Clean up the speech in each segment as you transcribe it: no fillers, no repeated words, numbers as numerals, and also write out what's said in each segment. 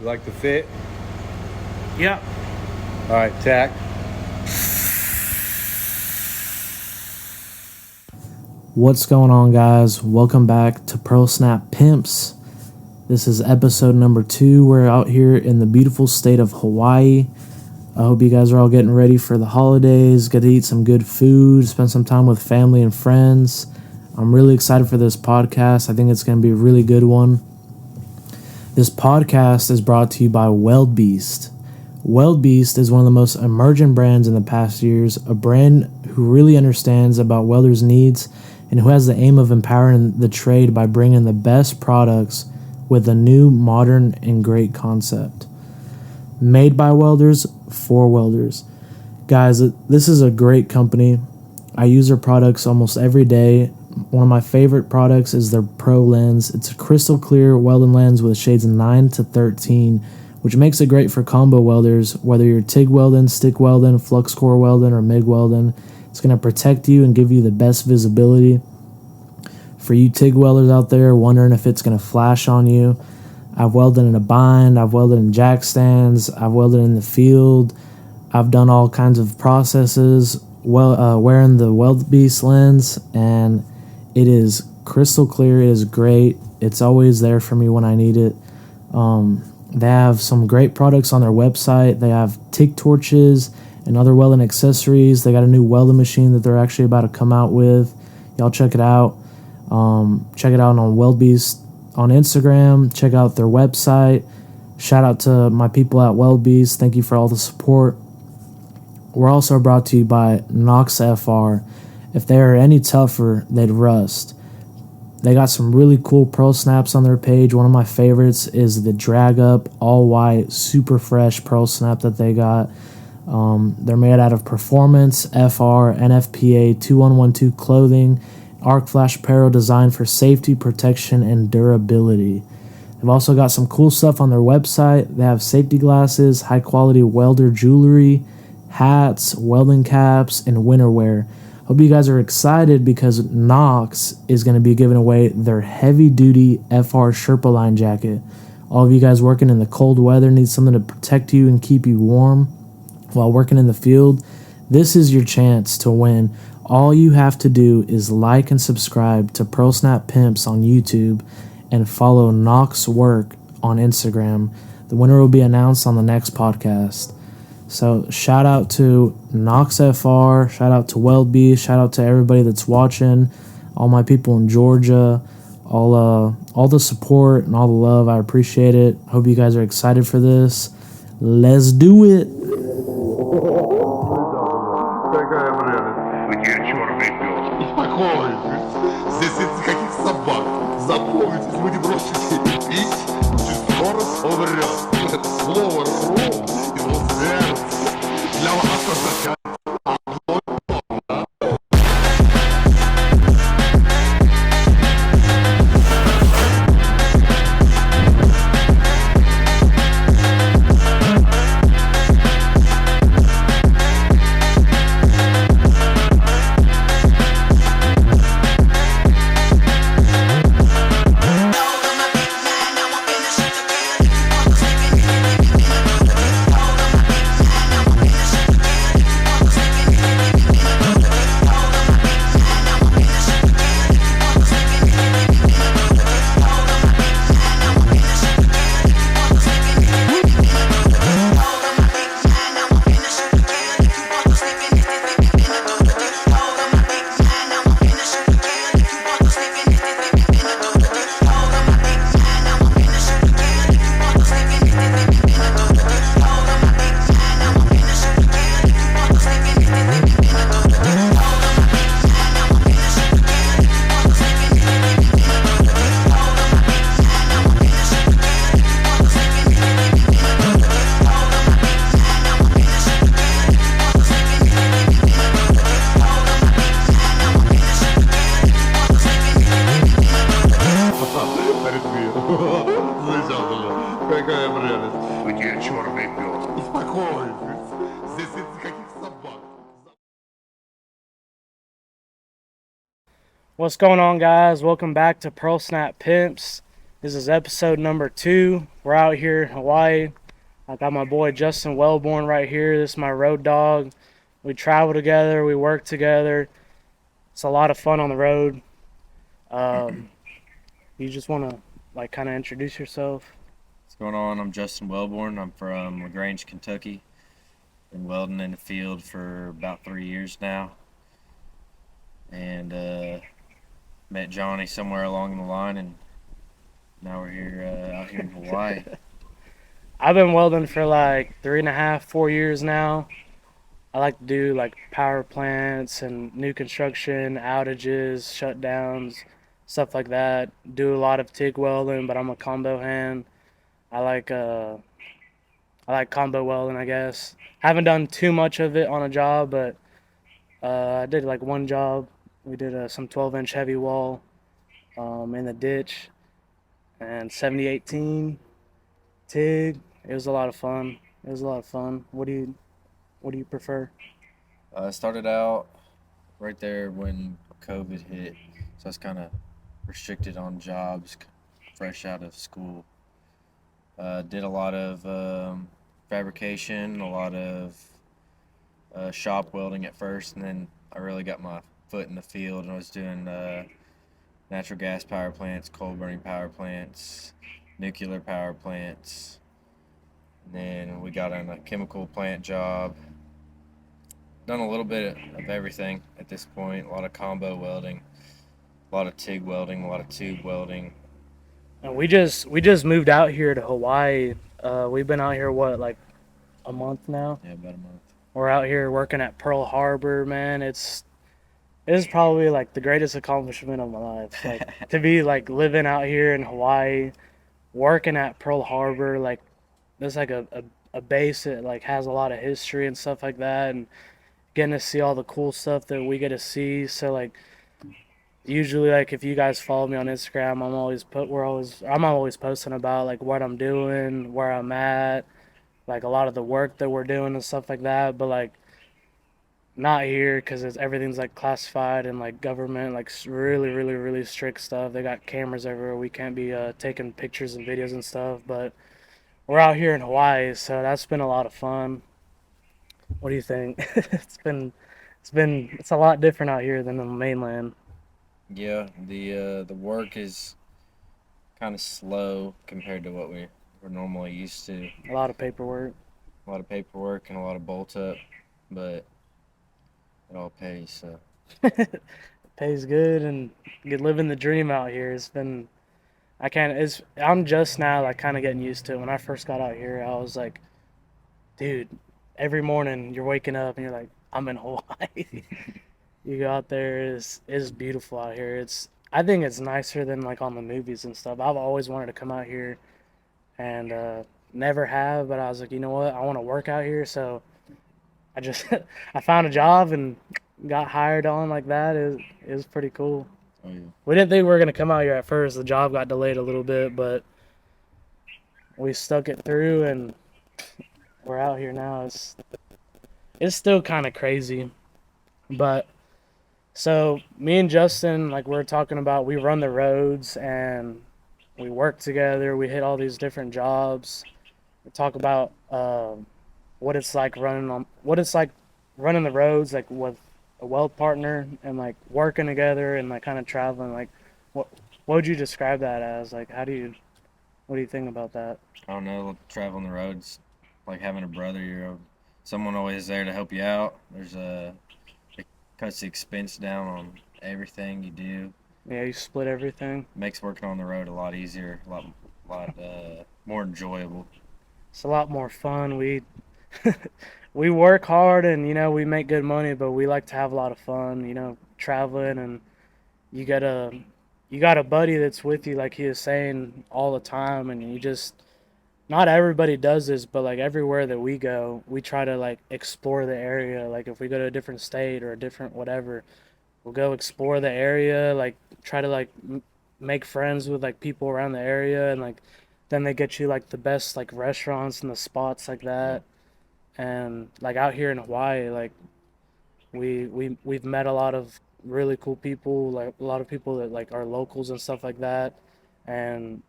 You like the fit? Yep. All right, tack. What's going on, guys? Welcome back to Pearlsnap Pimps. This is episode number 2. We're out here in the beautiful state of Hawaii. I hope you guys are all getting ready for the holidays, get to eat some good food, spend some time with family and friends. I'm really excited for this podcast. I think it's going to be a really good one. This podcast is brought to you by Weld Beast. Weld Beast is one of the most emergent brands in the past years, a brand who really understands about welders' needs and who has the aim of empowering the trade by bringing the best products with a new, modern, and great concept. Made by welders, for welders. Guys, this is a great company. I use their products almost every day. One of my favorite products is their Pro Lens. It's a crystal clear welding lens with shades 9 to 13, which makes it great for combo welders, whether you're TIG welding, stick welding, flux core welding, or MIG welding. It's going to protect you and give you the best visibility. For you TIG welders out there wondering if it's going to flash on you, I've welded in a bind, I've welded in jack stands, I've welded in the field, I've done all kinds of processes wearing the Weld Beast lens, and it is crystal clear. It is great. It's always there for me when I need it. They have some great products on their website. They have TIG torches and other welding accessories. They got a new welding machine that they're actually about to come out with. Y'all check it out. Check it out on Weld Beast on Instagram. Check out their website. Shout out to my people at Weld Beast. Thank you for all the support. We're also brought to you by Nox FR. If they are any tougher, they'd rust. They got some really cool Pearlsnaps on their page. One of my favorites is the drag up, all white, super fresh Pearlsnap that they got. They're made out of Performance, FR, NFPA 2112 clothing, arc flash apparel designed for safety, protection, and durability. They've also got some cool stuff on their website. They have safety glasses, high quality welder jewelry, hats, welding caps, and winter wear. Hope you guys are excited because Nox is going to be giving away their heavy-duty FR Sherpa line jacket. All of you guys working in the cold weather need something to protect you and keep you warm while working in the field. This is your chance to win. All you have to do is like and subscribe to Pearlsnap Pimps on YouTube and follow Nox Work on Instagram. The winner will be announced on the next podcast. So shout out to Nox FR, shout out to Weld Beast, shout out to everybody that's watching, all my people in Georgia, all the support and all the love. I appreciate it. Hope you guys are excited for this. Let's do it. What's going on, guys? Welcome back to Pearlsnap Pimps. This is episode number 2. We're out here in Hawaii. I got my boy Justin Welborn right here. This is my road dog. We travel together. We work together. It's a lot of fun on the road. You just want to kind of introduce yourself? What's going on? I'm Justin Welborn. I'm from LaGrange, Kentucky. Been welding in the field for about 3 years now. And met Johnny somewhere along the line, and now we're here out here in Hawaii. I've been welding for like 3.5, 4 years now. I like to do like power plants and new construction, outages, shutdowns, stuff like that. Do a lot of TIG welding, but I'm a combo hand. I like uh I like combo welding, I guess. Haven't done too much of it on a job, but I did like one job. We did some 12-inch heavy wall in the ditch and 7018 TIG. It was a lot of fun. It was a lot of fun. What do you prefer? I started out right there when COVID hit, so I was kind of restricted on jobs fresh out of school. Did a lot of fabrication, a lot of shop welding at first, and then I really got my foot in the field, and I was doing natural gas power plants, coal burning power plants, nuclear power plants. And then we got on a chemical plant job. Done a little bit of everything at this point. A lot of combo welding, a lot of TIG welding, a lot of tube welding. And we just moved out here to Hawaii. We've been out here what, like a month now? Yeah, about a month. We're out here working at Pearl Harbor, man. It is probably like the greatest accomplishment of my life. Like to be like living out here in Hawaii, working at Pearl Harbor, like there's like a base that like has a lot of history and stuff like that, and getting to see all the cool stuff that we get to see. So like usually like if you guys follow me on Instagram, I'm always posting about like what I'm doing, where I'm at, like a lot of the work that we're doing and stuff like that. But like not here because everything's like classified and like government like really really really strict stuff. They got cameras everywhere. We can't be taking pictures and videos and stuff. But we're out here in Hawaii, so that's been a lot of fun. What do you think? It's a lot different out here than the mainland. Yeah, the work is kind of slow compared to what we're normally used to. A lot of paperwork. A lot of paperwork and a lot of bolt up, but it all pays. So Pays good, and you're living the dream out here. It's been I can't it's I'm just now like kind of getting used to it. When I first got out here, I was like, dude, every morning you're waking up and you're like, I'm in Hawaii. You go out there, is beautiful out here. I think it's nicer than like on the movies and stuff. I've always wanted to come out here and never have, but I was like, you know what? I want to work out here, so I just I found a job and got hired on like that. It was pretty cool. oh yeah. We didn't think we were gonna come out here at first. The job got delayed a little bit, but we stuck it through and we're out here now. It's still kind of crazy, but so me and Justin, like we're talking about, we run the roads and we work together. We hit all these different jobs. We talk about what it's like running the roads, like with a weld partner and like working together and like kind of traveling. Like, what what would you describe that as? Like, what do you think about that? I don't know, traveling the roads, like having a brother. Someone always there to help you out. It cuts the expense down on everything you do. Yeah, you split everything. Makes working on the road a lot easier, lot more enjoyable. It's a lot more fun. We work hard and we make good money, but we like to have a lot of fun. Traveling, and you got a you got a buddy that's with you, like he is saying, all the time, and you just not everybody does this, but like everywhere that we go, we try to like explore the area. Like if we go to a different state or a different whatever, we'll go explore the area, like try to like make friends with like people around the area, and like then they get you like the best like restaurants and the spots like Yeah. that. And like out here in Hawaii, like we've met a lot of really cool people, like a lot of people that like are locals and stuff like that. And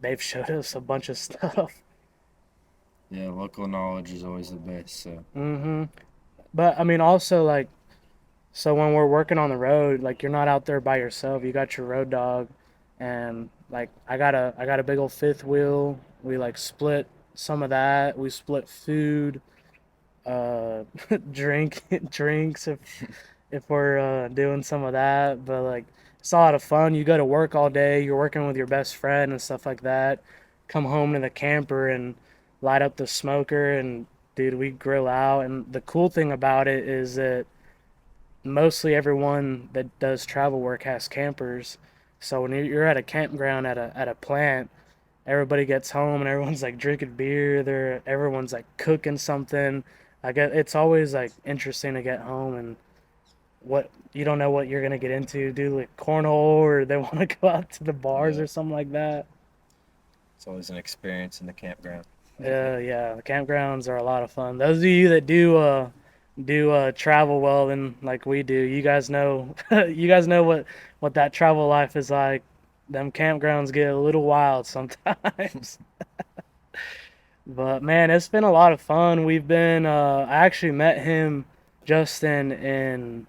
they've showed us a bunch of stuff. Yeah, local knowledge is always the best. So But I mean, also like, so when we're working on the road, like you're not out there by yourself. You got your road dog, and like I got a big old fifth wheel. We like split some of that. We split food, uh, drinks if we're doing some of that. But like it's a lot of fun. You go to work all day. You're working with your best friend and stuff like that. Come home to the camper and light up the smoker and dude, we grill out. And the cool thing about it is that mostly everyone that does travel work has campers. So when you're at a campground at a plant, everybody gets home and everyone's like drinking beer. Everyone's like cooking something. I get it's always like interesting to get home and what you don't know what you're gonna get into. Do like cornhole or they want to go out to the bars yeah, or something like that. it's always an experience in the campground. Yeah, the campgrounds are a lot of fun. Those of you that do travel well and like we do, you guys know you guys know what that travel life is like. Them campgrounds get a little wild sometimes. But man, it's been a lot of fun. I actually met him Justin in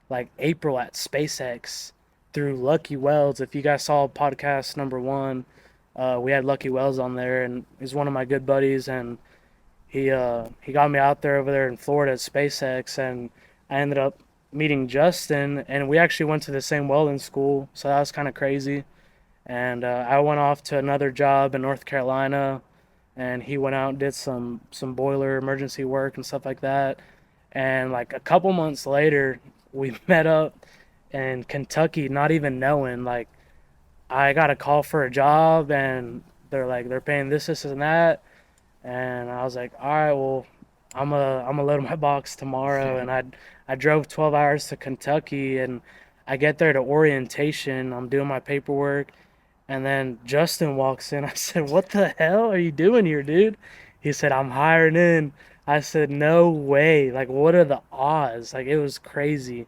like April at SpaceX through Lucky Welds. If you guys saw podcast number 1, we had Lucky Welds on there and he's one of my good buddies and he got me out there over there in Florida at SpaceX, and I ended up meeting Justin, and we actually went to the same welding school, so that was kind of crazy. And I went off to another job in North Carolina, and he went out and did some boiler emergency work and stuff like that. And like a couple months later, we met up in Kentucky, not even knowing. Like I got a call for a job, and they're paying this, and that and I was like, all right, well, I'm gonna load my box tomorrow. And I drove 12 hours to Kentucky, and I get there to orientation. I'm doing my paperwork, and then Justin walks in. I said, "What the hell are you doing here, dude?" He said, "I'm hiring in." I said, "No way! Like, what are the odds?" Like, it was crazy,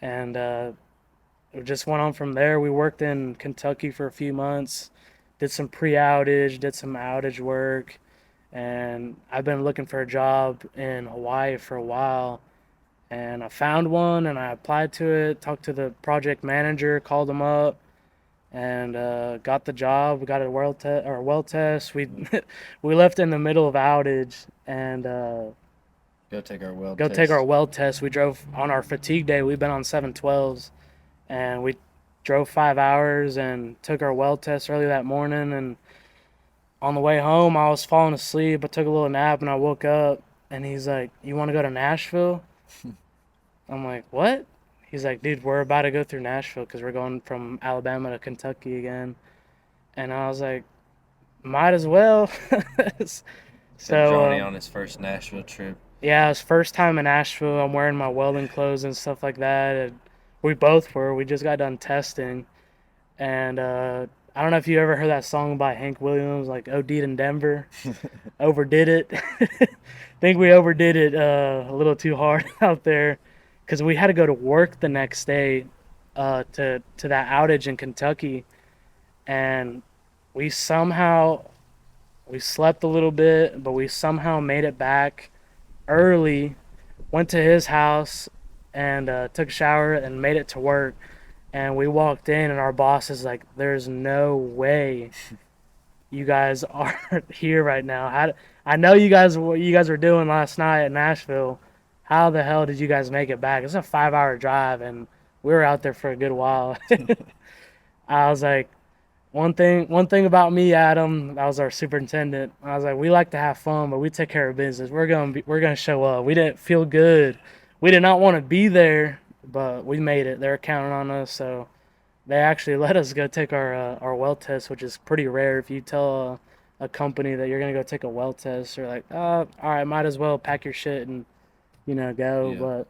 and it just went on from there. We worked in Kentucky for a few months, did some pre-outage, did some outage work and I've been looking for a job in Hawaii for a while, and I found one, and I applied to it. Talked to the project manager, called him up, and got the job. We got a weld test. We we left in the middle of outage, and Go take our weld go take our test. weld test. We drove on our fatigue day. We've been on 712s, and we drove 5 hours and took our weld test early that morning, and on the way home, I was falling asleep. I took a little nap and I woke up and he's like, "You want to go to Nashville?" I'm like, "What?" He's like, "Dude, we're about to go through Nashville because we're going from Alabama to Kentucky again." And I was like, "Might as well." Sent So, Johnny on his first Nashville trip. yeah, it's first time in Nashville. I'm wearing my welding clothes and stuff like that. And we both were. We just got done testing. And I don't know if you ever heard that song by Hank Williams, like OD'd in Denver. Overdid it. Think we overdid it a little too hard out there because we had to go to work the next day to that outage in Kentucky, and we somehow we slept a little bit, but we somehow made it back early. Went to his house and took a shower and made it to work. And we walked in, and our boss is like, "There's no way you guys are here right now. I know what you guys were doing last night in Nashville. How the hell did you guys make it back? It's a 5 hour drive, and we were out there for a good while." I was like, one thing about me, Adam, that was our superintendent. I was like, we like to have fun, but we take care of business. We're gonna show up. We didn't feel good. We did not want to be there, but we made it. They're counting on us, so they actually let us go take our well test, which is pretty rare. If you tell a company that you're gonna go take a well test, they're like, all right, might as well pack your shit and go." Yeah. But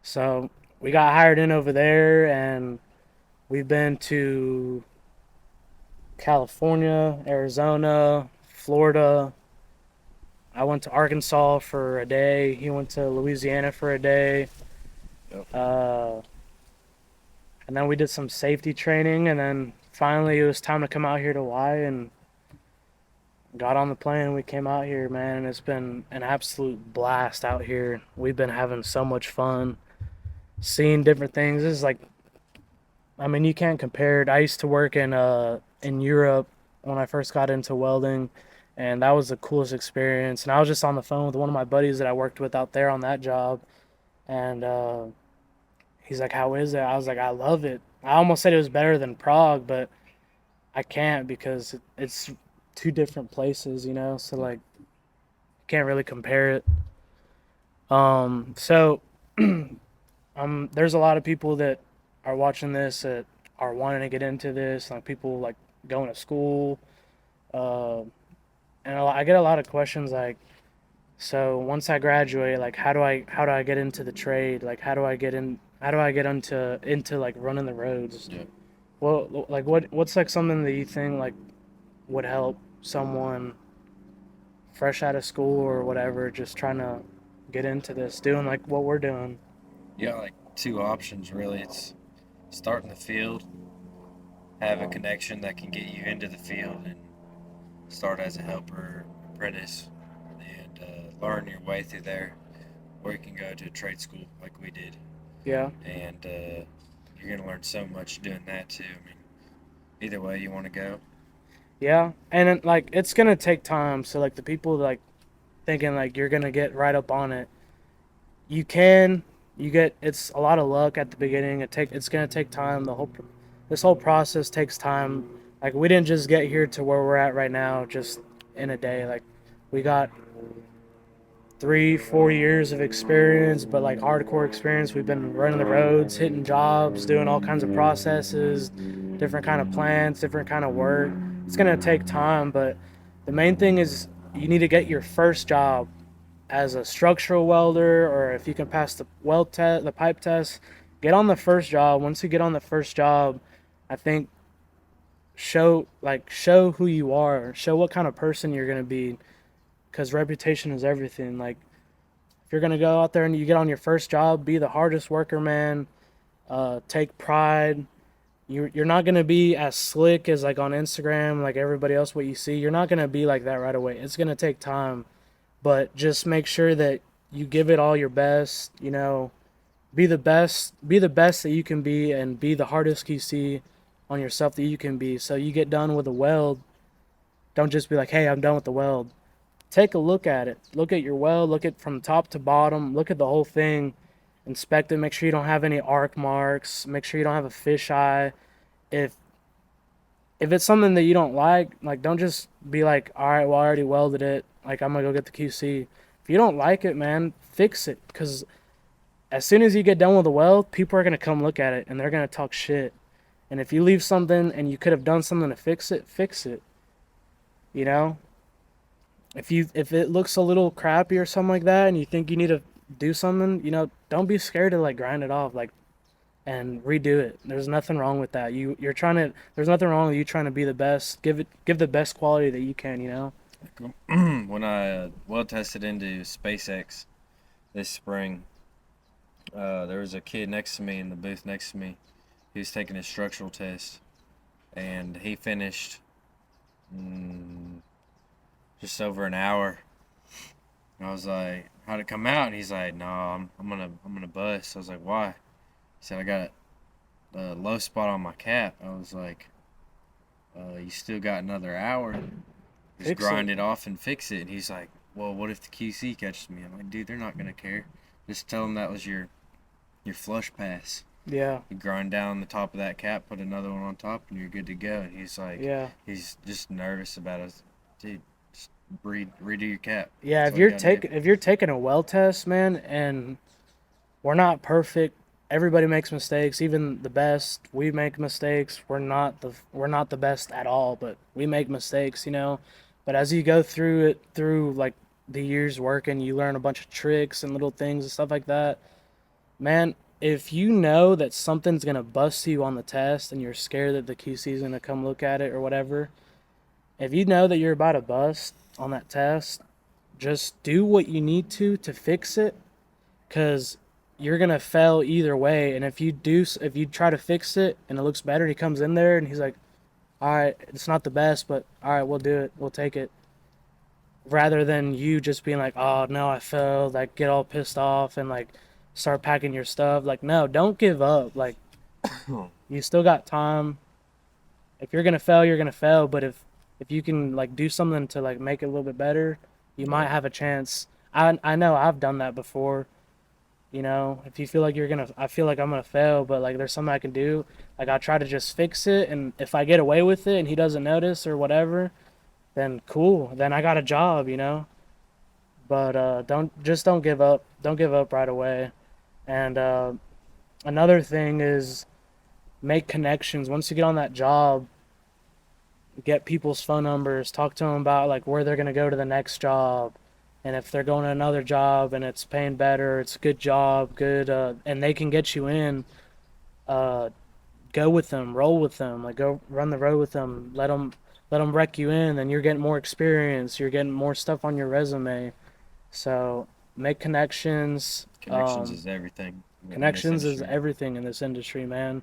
so we got hired in over there, and we've been to California, Arizona, Florida. I went to Arkansas for a day. He went to Louisiana for a day. Yep. And then we did some safety training, and then finally it was time to come out here to Hawaii, and got on the plane. We came out here, man, and it's been an absolute blast out here. We've been having so much fun, seeing different things. This is like, I mean, you can't compare it. I used to work in Europe when I first got into welding, and that was the coolest experience. And I was just on the phone with one of my buddies that I worked with out there on that job, and he's like, "How is it?" I was like, "I love it." I almost said it was better than Prague, but I can't because it's two different places, you know. So like, can't really compare it. So there's a lot of people that are watching this that are wanting to get into this, like people like going to school. Uh, and I get a lot of questions like, so once I graduate, like how do I get into the trade? Like how do I get into like running the roads? Yeah. Well, like what's like something that you think like would help someone fresh out of school or whatever, just trying to get into this, doing like what we're doing? Yeah, like two options really. It's start in the field, have a connection that can get you into the field, and start as a helper, apprentice, and learn your way through there. Or you can go to a trade school like we did, Yeah. and you're gonna learn so much doing that too. I mean, either way you want to go. Yeah, and then, like it's gonna take time. So like the people like thinking like you're gonna get right up on it, you can. You get it's a lot of luck at the beginning. It's gonna take time. This whole process takes time. Like we didn't just get here to where we're at right now just in a day. Like we got 3 4 years of experience, but like hardcore experience. We've been running the roads, hitting jobs, doing all kinds of processes, different kind of plants, different kind of work. It's gonna take time, but the main thing is you need to get your first job as a structural welder, or if you can pass the weld test, the pipe test, get on the first job. Once you get on the first job, I think show who you are, show what kind of person you're gonna be, because reputation is everything. Like if you're gonna go out there and you get on your first job, be the hardest worker, man. Take pride. You're not gonna be as slick as like on Instagram, like everybody else. What you see, you're not gonna be like that right away. It's gonna take time, but just make sure that you give it all your best. You know, be the best that you can be, and be the hardest QC on yourself that you can be. So you get done with a weld, don't just be like, hey, I'm done with the weld. Take a look at it. Look at your weld. Look at from top to bottom. Look at the whole thing. Inspect it. Make sure you don't have any arc marks. Make sure you don't have a fisheye. If if it's something that you don't like don't just be like, all right, well I already welded it. Like I'm gonna go get the QC. If you don't like it, man, fix it. Cause as soon as you get done with the weld, people are gonna come look at it and they're gonna talk shit. And if you leave something and you could have done something to fix it, fix it. You know, if it looks a little crappy or something like that, and you think you need to do something, you know, don't be scared to like grind it off, like, and redo it. There's nothing wrong with that. You're trying to. There's nothing wrong with you trying to be the best. Give the best quality that you can. You know. When I weld tested into SpaceX this spring, there was a kid next to me in the booth next to me. He was taking his structural test, and he finished just over an hour. And I was like, "How'd it come out?" And he's like, "No, I'm gonna bust." I was like, "Why?" He said, "I got a low spot on my cap." I was like, "You still got another hour. Just Fix grind it. it off and fix it." And he's like, "Well, what if the QC catches me?" I'm like, "Dude, they're not gonna care. Just tell them that was your flush pass. Yeah. You grind down the top of that cap, put another one on top, and you're good to go." And he's like, Yeah. he's just nervous about it. Dude, just redo your cap. Yeah. That's all you gotta do. If you're taking a well test, man, and we're not perfect. Everybody makes mistakes. Even the best, we make mistakes. We're not the best at all, but we make mistakes, you know. But as you go through it, through like the years working, you learn a bunch of tricks and little things and stuff like that. Man, if you know that something's gonna bust you on the test and you're scared that the QC is gonna come look at it or whatever, if you know that you're about to bust on that test, just do what you need to fix it, because you're gonna fail either way. And if you try to fix it and it looks better, he comes in there and he's like, all right, it's not the best, but all right, we'll do it. We'll take it. Rather than you just being like, oh no, I failed, like get all pissed off and like start packing your stuff. Like, no, don't give up. Like, you still got time. If you're gonna fail, you're gonna fail. But if you can like do something to like make it a little bit better, you might have a chance. I know I've done that before. You know, if you feel like you're gonna, I feel like I'm gonna fail, but like there's something I can do. Like I try to just fix it, and if I get away with it and he doesn't notice or whatever, then cool. Then I got a job, you know. But don't give up. Don't give up right away. And another thing is make connections. Once you get on that job, get people's phone numbers. Talk to them about like where they're gonna go to the next job, and if they're going to another job and it's paying better, it's a good job, good, and they can get you in. Uh, Go with them, roll with them, like go run the road with them. Let them wreck you in, and you're getting more experience. You're getting more stuff on your resume. So make connections. Connections is everything. In this Connections is industry. everything in this industry, man.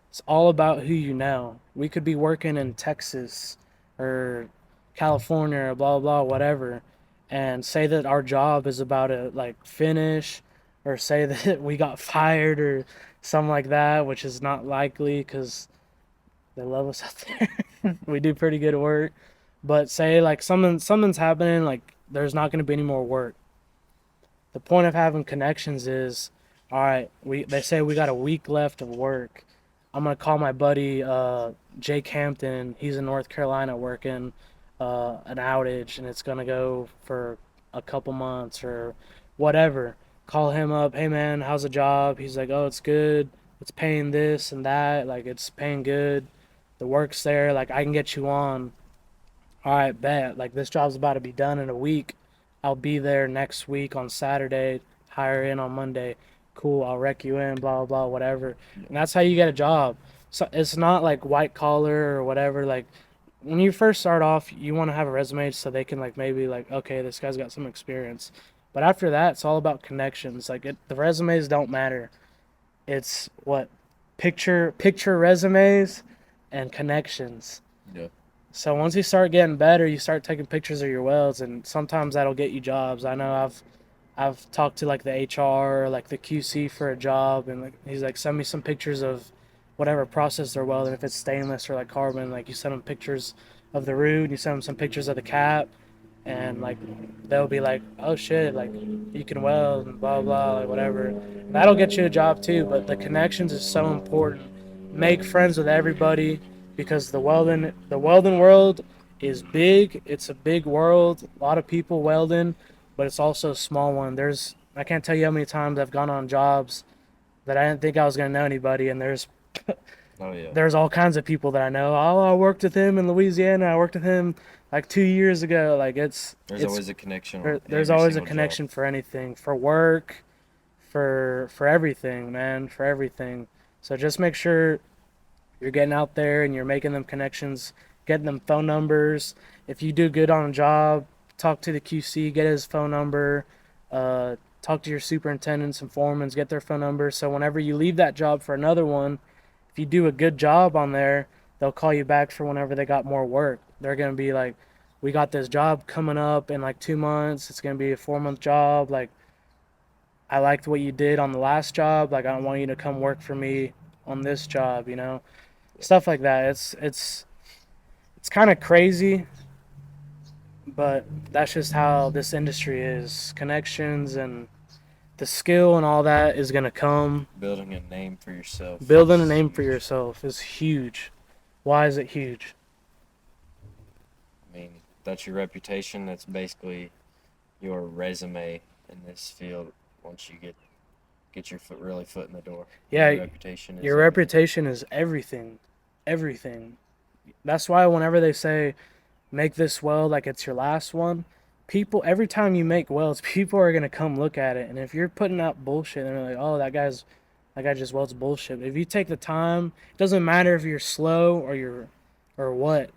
It's all about who you know. We could be working in Texas or California or blah blah whatever, and say that our job is about to like finish, or say that we got fired or something like that, which is not likely because they love us out there. We do pretty good work, but say like something's happening, like there's not going to be any more work. The point of having connections is, all right, they say we got a week left of work. I'm gonna call my buddy Jake Hampton. He's in North Carolina working an outage, and it's gonna go for a couple months or whatever. Call him up. Hey man, how's the job? He's like, oh, it's good. It's paying this and that. Like it's paying good. The work's there. Like I can get you on. All right, bet. Like this job's about to be done in a week. I'll be there next week on Saturday. Hire in on Monday. Cool. I'll wreck you in. Blah blah blah. Whatever. And that's how you get a job. So it's not like white collar or whatever. Like when you first start off, you want to have a resume so they can like maybe like okay, this guy's got some experience. But after that, it's all about connections. Like the resumes don't matter. It's what picture resumes and connections. Yeah. So once you start getting better, you start taking pictures of your welds, and sometimes that'll get you jobs. I know I've talked to like the HR or like the QC for a job, and like he's like send me some pictures of whatever process they're welding. If it's stainless or like carbon, like you send them pictures of the root, you send them some pictures of the cap, and like they'll be like, oh shit, like you can weld and blah blah, like whatever. And that'll get you a job too. But the connections is so important. Make friends with everybody because the welding world is big. It's a big world. A lot of people welding, but it's also a small one. I can't tell you how many times I've gone on jobs that I didn't think I was gonna know anybody, and Oh yeah. there's all kinds of people that I know. Oh, I worked with him in Louisiana. I worked with him like 2 years ago. Like There's always a connection. there's every always a single connection for anything, for work, for everything, man, for everything. So just make sure you're getting out there and you're making them connections, getting them phone numbers. If you do good on a job, talk to the QC, get his phone number. Talk to your superintendents and foremans, get their phone number. So whenever you leave that job for another one, if you do a good job on there, they'll call you back for whenever they got more work. They're gonna be like, we got this job coming up in like 2 months. It's gonna be a 4 month job. Like, I liked what you did on the last job. Like, I want you to come work for me on this job. You know, stuff like that. It's kind of crazy, but that's just how this industry is. Connections and the skill and all that is gonna come. building a name for yourself. Building a is name for huge. yourself is huge. Why is it huge? I mean, that's your reputation. That's basically your resume in this field. Once you get your foot in the door. Yeah, Your reputation is your everything. reputation is everything. Everything. That's why whenever they say make this weld like it's your last one, people every time you make welds, people are gonna come look at it. And if you're putting out bullshit, they're like, oh, that guy just welds bullshit. If you take the time, it doesn't matter if you're slow or what.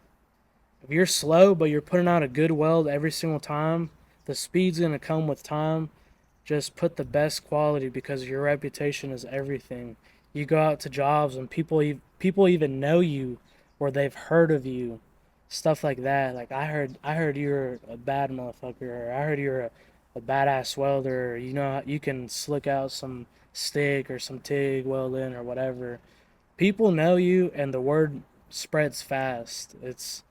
If you're slow but you're putting out a good weld every single time, the speed's gonna come with time. Just put the best quality because your reputation is everything. You go out to jobs and people even know you or they've heard of you, stuff like that. Like I heard you're a bad motherfucker, or I heard you're a badass welder, or, you know, you can slick out some stick or some TIG welding or whatever. People know you, and the word spreads fast. It's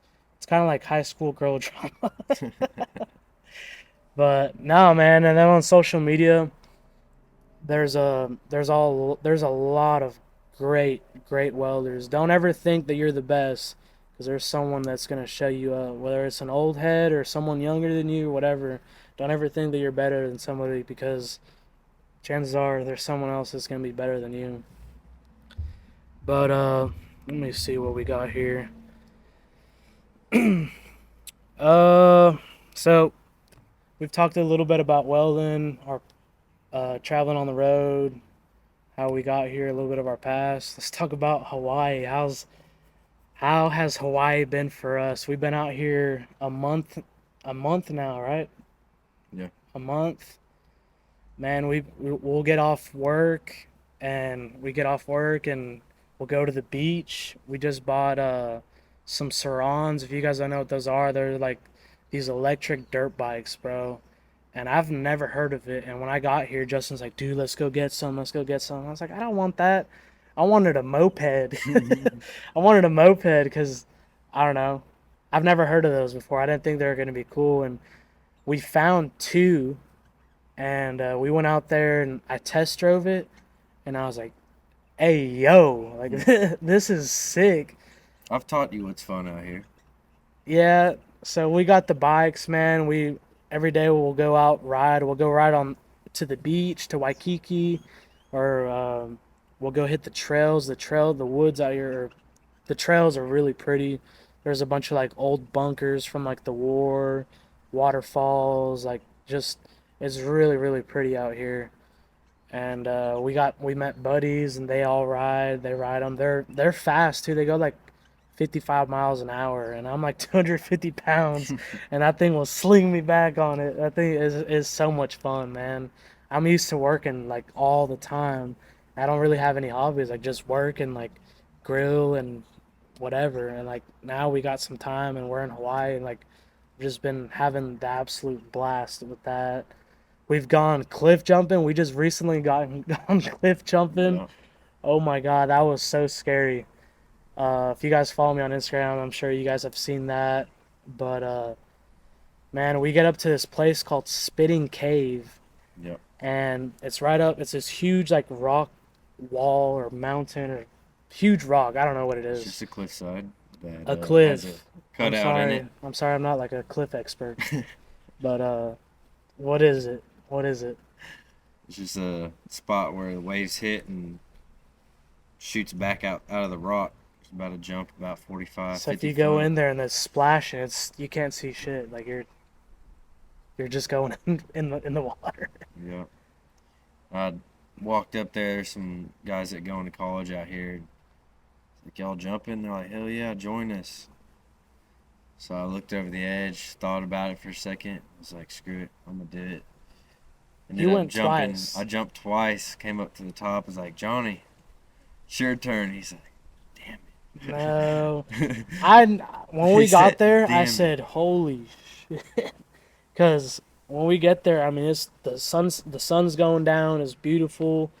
kind of like high school girl drama. But no, man. And then on social media, there's a lot of great welders. Don't ever think that you're the best, because there's someone that's gonna show you up, whether it's an old head or someone younger than you, whatever. Don't ever think that you're better than somebody, because chances are there's someone else that's gonna be better than you. But let me see what we got here. So we've talked a little bit about welding, our traveling on the road, how we got here, a little bit of our past. Let's talk about Hawaii. How has Hawaii been for us? We've been out here a month now, right? Yeah. A month. Man, we'll get off work, and we'll go to the beach. We just bought some Sarons. If you guys don't know what those are, they're like these electric dirt bikes, bro. And I've never heard of it. And when I got here, Justin's like, dude, let's go get some. Let's go get some. I was like, I don't want that. I wanted a moped. I wanted a moped because, I don't know. I've never heard of those before. I didn't think they were going to be cool. And we found two. And we went out there, and I test drove it. And I was like, hey, yo, like, this is sick. I've taught you what's fun out here. Yeah. So we got the bikes, man. Every day we'll go out ride. We'll go ride on to the beach, to Waikiki, or we'll go hit the trails. The woods out here, the trails are really pretty. There's a bunch of like old bunkers from like the war, waterfalls, like just it's really pretty out here. And we met buddies, and they all ride. They ride them. They're fast too. They go like 55 miles an hour, and I'm like 250 pounds, and that thing will sling me back on it. That thing is so much fun, man. I'm used to working like all the time. I don't really have any hobbies, like just work and like grill and whatever. And like now we got some time, and we're in Hawaii, and like we've just been having the absolute blast with that. We've gone cliff jumping. We just recently gone cliff jumping. Yeah. Oh my god, that was so scary. If you guys follow me on Instagram, I'm sure you guys have seen that. But man, we get up to this place called Spitting Cave, Yep. and it's right up. It's this huge like rock wall or mountain or huge rock. I don't know what it It's is. just a cliffside that A has cliff. a I'm cutout in sorry. it. I'm sorry. I'm not like a cliff expert. But what is it? What is it? It's just a spot where the waves hit and shoots back out of the rock. It's about a jump about 45, So if 50 you go foot. in there and it's splashing, you can't see shit. Like you're just going in the water. Yeah. I walked up there. There's some guys that going to college out here. Like, y'all jumping? They're like, hell yeah, join us. So I looked over the edge, thought about it for a second. I was like, screw it, I'm gonna do it. Ended You up went jumping. twice. I jumped twice, came up to the top. I was like, Johnny, it's your turn. He's like, damn No. it. When we He got said, there, I "Damn it." said, "Holy shit!" Because when we get there, I mean, it's the sun's going down, it's beautiful,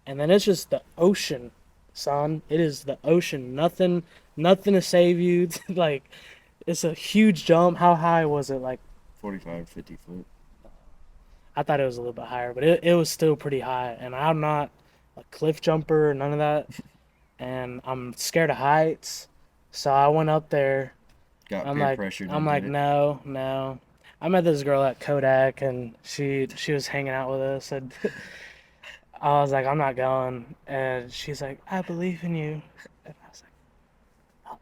and then it's just the ocean, son. It is the ocean. Nothing to save you. Like, it's a huge jump. How high was it? Like, 45, 50 foot. I thought it was a little bit higher, but it was still pretty high. And I'm not a cliff jumper, none of that. And I'm scared of heights, so I went up there. Got I'm peer like, pressured I'm into like, it. no. I met this girl at Kodak, and she was hanging out with us, and I was like, I'm not going, and she's like, I believe in you, and I was like, fuck.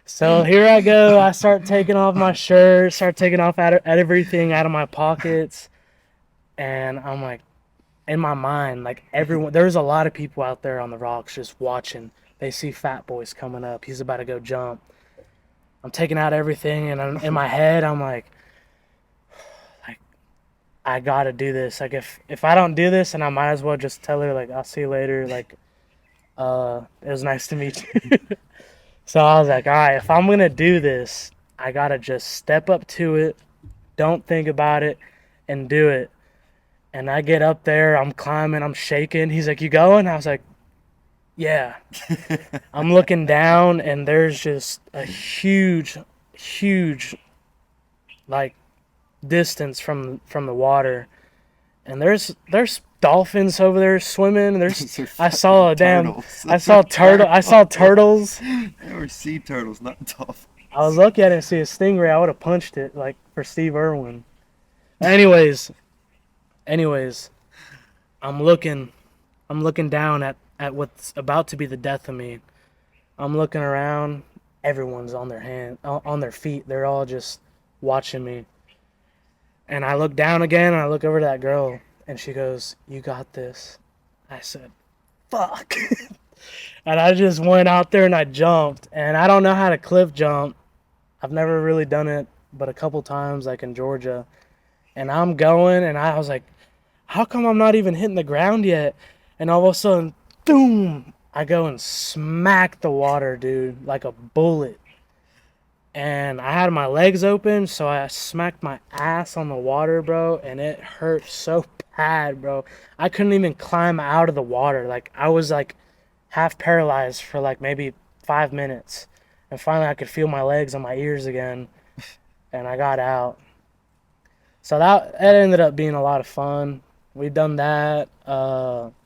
So here I go. I start taking off my shirt, start taking off everything out of my pockets, and I'm like, in my mind, like everyone, there's a lot of people out there on the rocks just watching. They see Fat Boy's coming up. He's about to go jump. I'm taking out everything, and in my head, I'm like, I gotta do this. Like if I don't do this, and I might as well just tell her like I'll see you later. Like It was nice to meet you. So I was like, all right, if I'm going to do this, I got to just step up to it, don't think about it, and do it. And I get up there, I'm climbing, I'm shaking. He's like, you going? I was like, yeah. I'm looking down, and there's just a huge, huge, like, distance from the water. And there's dolphins over there swimming. I saw turtles. They were sea turtles, not dolphins. I was lucky I didn't see a stingray. I would have punched it like for Steve Irwin. Anyways, I'm looking down at what's about to be the death of me. I'm looking around. Everyone's on their feet. They're all just watching me. And I look down again, and I look over to that girl, and she goes, "You got this." I said, "Fuck." And I just went out there and I jumped. And I don't know how to cliff jump. I've never really done it, but a couple times, like in Georgia. And I'm going, and I was like, how come I'm not even hitting the ground yet? And all of a sudden, boom, I go and smack the water, dude, like a bullet. And I had my legs open, so I smacked my ass on the water, bro, and it hurt so bad, bro. I couldn't even climb out of the water. Like, I was like half paralyzed for like maybe 5 minutes. And finally I could feel my legs on my ears again, and I got out. So that ended up being a lot of fun. We done that.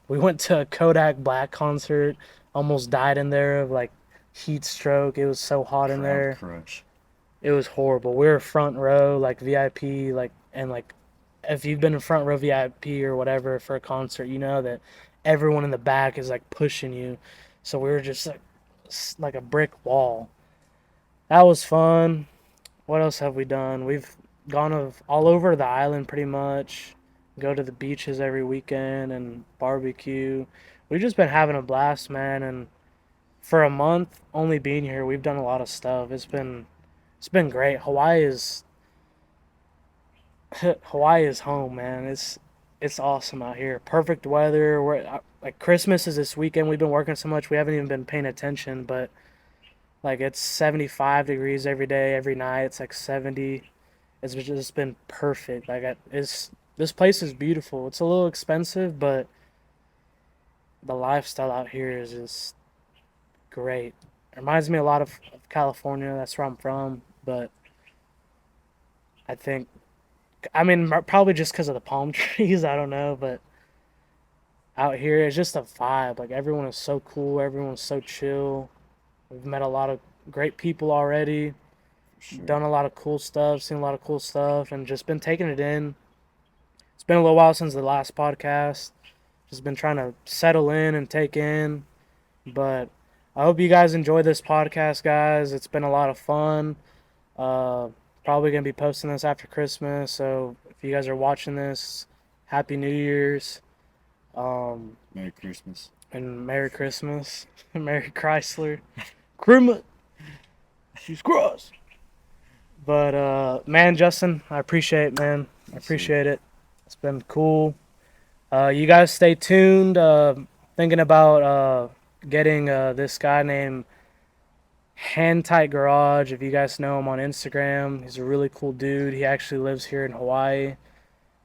We went to a Kodak Black concert. Almost died in there of like heat stroke. It was so hot in there. Crush. It was horrible. We were front row, like VIP, like, and like if you've been in front row VIP or whatever for a concert, you know that everyone in the back is like pushing you. So we were just like a brick wall. That was fun. What else have we done? We've gone all over the island pretty much. Go to the beaches every weekend and barbecue. We've just been having a blast, man. And for a month only being here, we've done a lot of stuff. It's been great. Hawaii is home, man. It's awesome out here. Perfect weather. Like Christmas is this weekend. We've been working so much we haven't even been paying attention, but like it's 75 degrees every day, every night. It's like 70. It's just been perfect. This place is beautiful. It's a little expensive, but the lifestyle out here is just great. It reminds me a lot of California. That's where I'm from, but I mean, probably just because of the palm trees. I don't know, but out here it's just a vibe. Like everyone is so cool. Everyone's so chill. We've met a lot of great people already. Sure. Done a lot of cool stuff, seen a lot of cool stuff, and just been taking it in. It's been a little while since the last podcast. Just been trying to settle in and take in. But I hope you guys enjoy this podcast, guys. It's been a lot of fun. Probably going to be posting this after Christmas. So if you guys are watching this, Happy New Year's. Merry Christmas. And Merry Christmas. Merry Chrysler. Christmas. She's cross. But, man, Justin, I appreciate it, man. I appreciate it. It's been cool. You guys stay tuned. Thinking about getting this guy named Hand Tight Garage. If you guys know him on Instagram, he's a really cool dude. He actually lives here in Hawaii.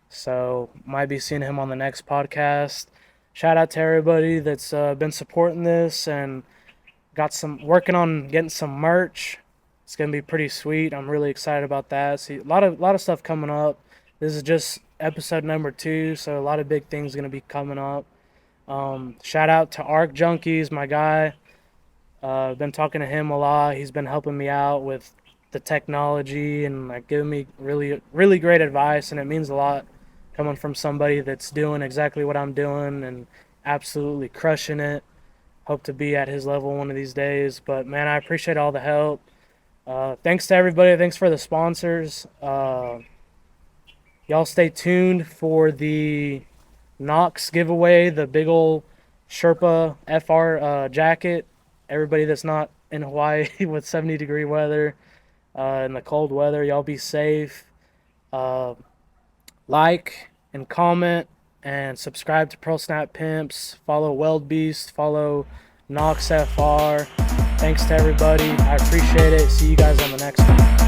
So, might be seeing him on the next podcast. Shout out to everybody that's been supporting this and working on getting some merch. It's gonna be pretty sweet. I'm really excited about that. See, a lot of stuff coming up. This is just episode number 2, so a lot of big things gonna be coming up. Shout out to Arc Junkies, my guy. I've been talking to him a lot. He's been helping me out with the technology and like giving me really, really great advice, and it means a lot coming from somebody that's doing exactly what I'm doing and absolutely crushing it. Hope to be at his level one of these days. But man, I appreciate all the help. Thanks to everybody. Thanks for the sponsors. Y'all stay tuned for the Knox giveaway, the big old Sherpa FR jacket. Everybody that's not in Hawaii with 70-degree weather and the cold weather, y'all be safe. Like and comment and subscribe to Pearlsnap Pimps. Follow Weld Beast. Follow Knox FR. Thanks to everybody. I appreciate it. See you guys on the next one.